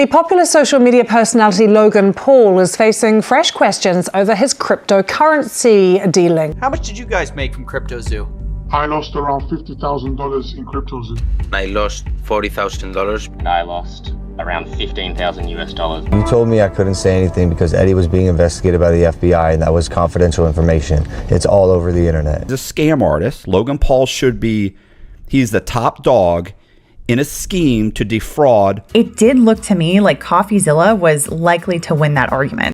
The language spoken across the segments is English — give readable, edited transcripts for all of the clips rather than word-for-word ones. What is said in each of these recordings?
The popular social media personality Logan Paul is facing fresh questions over his cryptocurrency dealing. How much did you guys make from CryptoZoo? I lost around $50,000 in CryptoZoo. I lost $40,000. And I lost around 15,000 US dollars. You told me I couldn't say anything because Eddie was being investigated by the FBI and that was confidential information. It's all over the internet. The scam artist, Logan Paul he's the top dog in a scheme to defraud. It did look to me like Coffeezilla was likely to win that argument.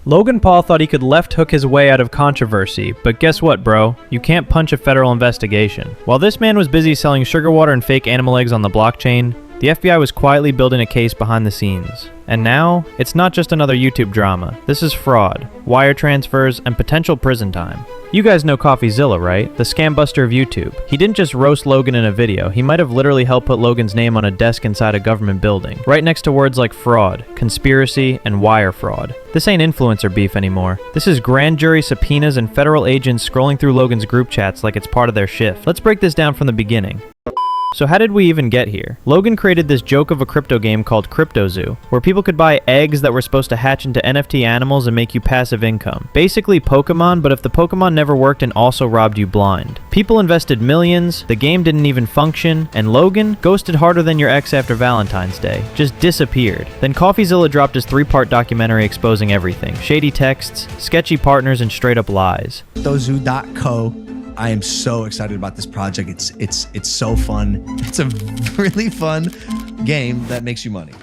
Logan Paul thought he could left hook his way out of controversy, but guess what, bro? You can't punch a federal investigation. While this man was busy selling sugar water and fake animal eggs on the blockchain, the FBI was quietly building a case behind the scenes. And now, it's not just another YouTube drama. This is fraud, wire transfers, and potential prison time. You guys know Coffeezilla, right? The scam buster of YouTube. He didn't just roast Logan in a video, he might have literally helped put Logan's name on a desk inside a government building, right next to words like fraud, conspiracy, and wire fraud. This ain't influencer beef anymore. This is grand jury subpoenas and federal agents scrolling through Logan's group chats like it's part of their shift. Let's break this down from the beginning. So how did we even get here? Logan created this joke of a crypto game called CryptoZoo, where people could buy eggs that were supposed to hatch into NFT animals and make you passive income. Basically Pokemon, but if the Pokemon never worked and also robbed you blind. People invested millions, the game didn't even function, and Logan ghosted harder than your ex after Valentine's Day. Just disappeared. Then Coffeezilla dropped his 3-part documentary exposing everything. Shady texts, sketchy partners, and straight up lies. CryptoZoo.co. I am so excited about this project. It's so fun. It's a really fun game that makes you money.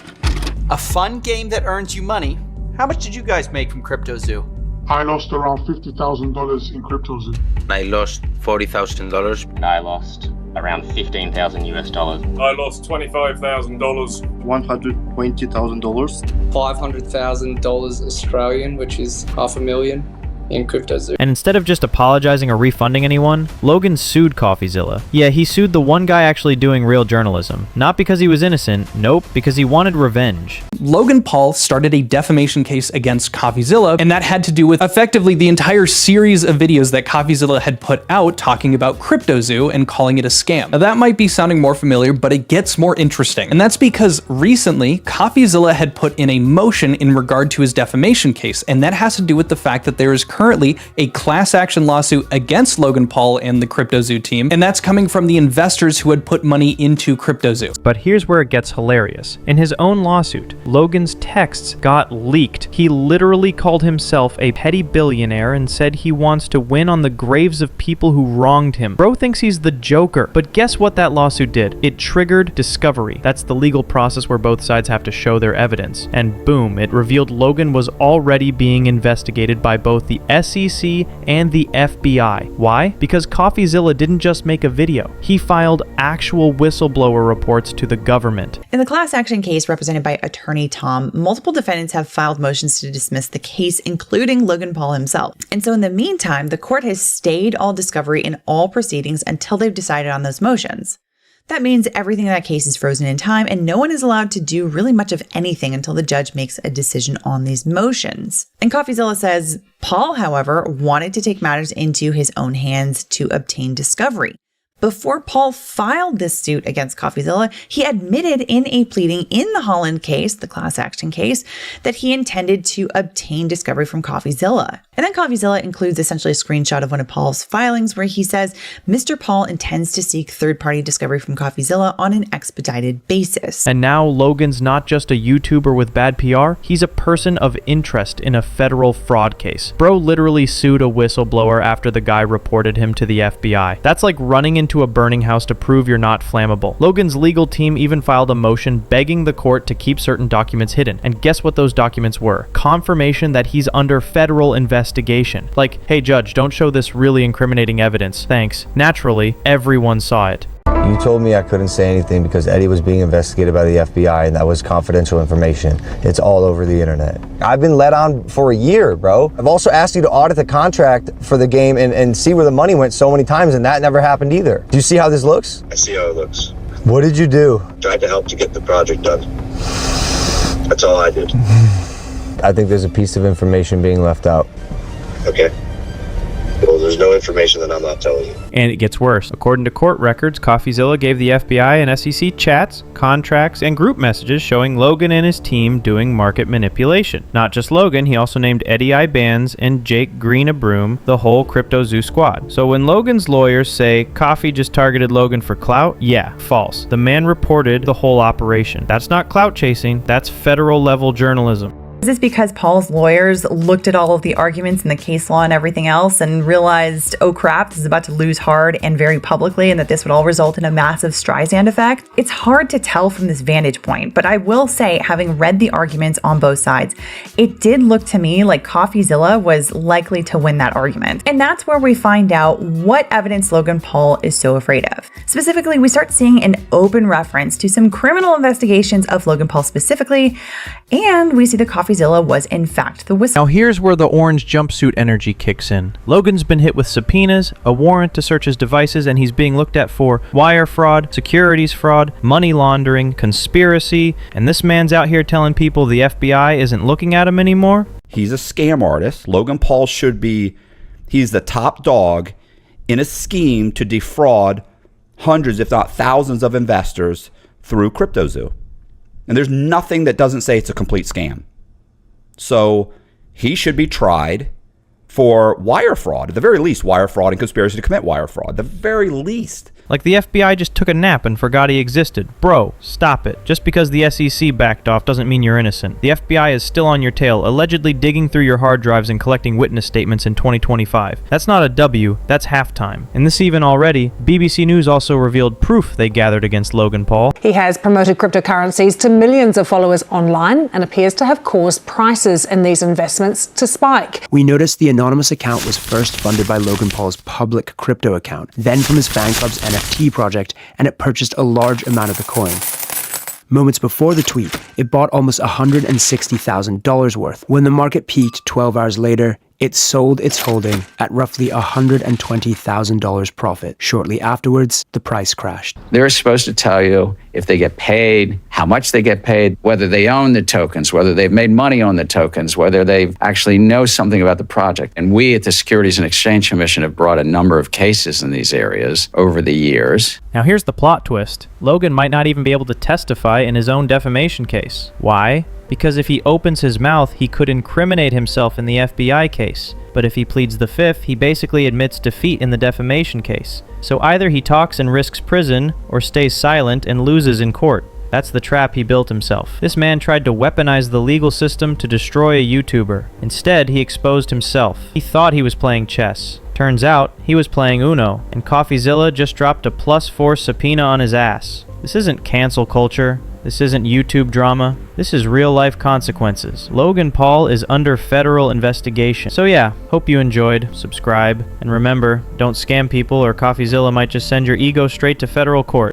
A fun game that earns you money? How much did you guys make from CryptoZoo? I lost around $50,000 in CryptoZoo. I lost $40,000. And I lost around 15,000 US dollars. I lost $25,000. $120,000. $500,000 Australian, which is $500,000. In CryptoZoo. And instead of just apologizing or refunding anyone, Logan sued Coffeezilla. Yeah, he sued the one guy actually doing real journalism. Not because he was innocent, nope, because he wanted revenge. Logan Paul started a defamation case against Coffeezilla, and that had to do with effectively the entire series of videos that Coffeezilla had put out talking about CryptoZoo and calling it a scam. Now that might be sounding more familiar, but it gets more interesting. And that's because recently, Coffeezilla had put in a motion in regard to his defamation case, and that has to do with the fact that there is currently a class action lawsuit against Logan Paul and the CryptoZoo team, and that's coming from the investors who had put money into CryptoZoo. But here's where it gets hilarious. In his own lawsuit, Logan's texts got leaked. He literally called himself a petty billionaire and said he wants to win on the graves of people who wronged him. Bro thinks he's the Joker. But guess what that lawsuit did? It triggered discovery. That's the legal process where both sides have to show their evidence. And boom, it revealed Logan was already being investigated by both the SEC and the FBI. Why? Because Coffeezilla didn't just make a video. He filed actual whistleblower reports to the government. In the class action case represented by attorney Tom, multiple defendants have filed motions to dismiss the case, including Logan Paul himself. And so in the meantime, the court has stayed all discovery in all proceedings until they've decided on those motions. That means everything in that case is frozen in time, and no one is allowed to do really much of anything until the judge makes a decision on these motions. And Coffeezilla says Paul, however, wanted to take matters into his own hands to obtain discovery. Before Paul filed this suit against Coffeezilla, he admitted in a pleading in the Holland case, the class action case, that he intended to obtain discovery from Coffeezilla. And then Coffeezilla includes essentially a screenshot of one of Paul's filings where he says Mr. Paul intends to seek third-party discovery from Coffeezilla on an expedited basis. And now Logan's not just a YouTuber with bad PR, he's a person of interest in a federal fraud case. Bro literally sued a whistleblower after the guy reported him to the FBI. That's like running into a burning house to prove you're not flammable. Logan's legal team even filed a motion begging the court to keep certain documents hidden. And guess what those documents were? Confirmation that he's under federal investigation. Like, hey judge, don't show this really incriminating evidence. Thanks. Naturally, everyone saw it. You told me I couldn't say anything because Eddie was being investigated by the FBI and that was confidential information. It's all over the internet. I've been let on for a year, bro. I've also asked you to audit the contract for the game and see where the money went so many times, and that never happened either. Do you see how this looks? I see how it looks. What did you do? Tried to help to get the project done. That's all I did. I think there's a piece of information being left out. Okay. Well, there's There's no information that I'm not telling you. And it gets worse. According to court records, Coffeezilla gave the FBI and SEC chats, contracts, and group messages showing Logan and his team doing market manipulation. Not just Logan, he also named Eddie Ibanez and Jake Greenabroom the whole CryptoZoo squad. So when Logan's lawyers say Coffee just targeted Logan for clout, yeah, false. The man reported the whole operation. That's not clout chasing, that's federal level journalism. Is this because Paul's lawyers looked at all of the arguments and the case law and everything else and realized, oh crap, this is about to lose hard and very publicly, and that this would all result in a massive Streisand effect? It's hard to tell from this vantage point, but I will say, having read the arguments on both sides, it did look to me like Coffeezilla was likely to win that argument. And that's where we find out what evidence Logan Paul is so afraid of. Specifically, we start seeing an open reference to some criminal investigations of Logan Paul specifically, and we see the Coffeezilla was in fact the whistle. Now here's where the orange jumpsuit energy kicks in. Logan's been hit with subpoenas, a warrant to search his devices, and he's being looked at for wire fraud, securities fraud, money laundering, conspiracy, and this man's out here telling people the FBI isn't looking at him anymore? He's a scam artist. Logan Paul he's the top dog in a scheme to defraud hundreds, if not thousands, of investors through CryptoZoo. And there's nothing that doesn't say it's a complete scam. So he should be tried for wire fraud, at the very least, wire fraud and conspiracy to commit wire fraud, the very least. Like the FBI just took a nap and forgot he existed. Bro, stop it. Just because the SEC backed off doesn't mean you're innocent. The FBI is still on your tail, allegedly digging through your hard drives and collecting witness statements in 2025. That's not a W, that's halftime. And this even already, BBC News also revealed proof they gathered against Logan Paul. He has promoted cryptocurrencies to millions of followers online and appears to have caused prices in these investments to spike. We noticed the anonymous account was first funded by Logan Paul's public crypto account, then from his fan club's NFT project, and it purchased a large amount of the coin. Moments before the tweet, it bought almost $160,000 worth. When the market peaked 12 hours later, it sold its holding at roughly $120,000 profit. Shortly afterwards, the price crashed. They're supposed to tell you if they get paid, how much they get paid, whether they own the tokens, whether they've made money on the tokens, whether they actually know something about the project. And we at the Securities and Exchange Commission have brought a number of cases in these areas over the years. Now here's the plot twist. Logan might not even be able to testify in his own defamation case. Why? Because if he opens his mouth, he could incriminate himself in the FBI case. But if he pleads the fifth, he basically admits defeat in the defamation case. So either he talks and risks prison, or stays silent and loses in court. That's the trap he built himself. This man tried to weaponize the legal system to destroy a YouTuber. Instead, he exposed himself. He thought he was playing chess. Turns out, he was playing Uno, and Coffeezilla just dropped a +4 subpoena on his ass. This isn't cancel culture. This isn't YouTube drama. This is real-life consequences. Logan Paul is under federal investigation. So yeah, hope you enjoyed. Subscribe. And remember, don't scam people or Coffeezilla might just send your ego straight to federal court.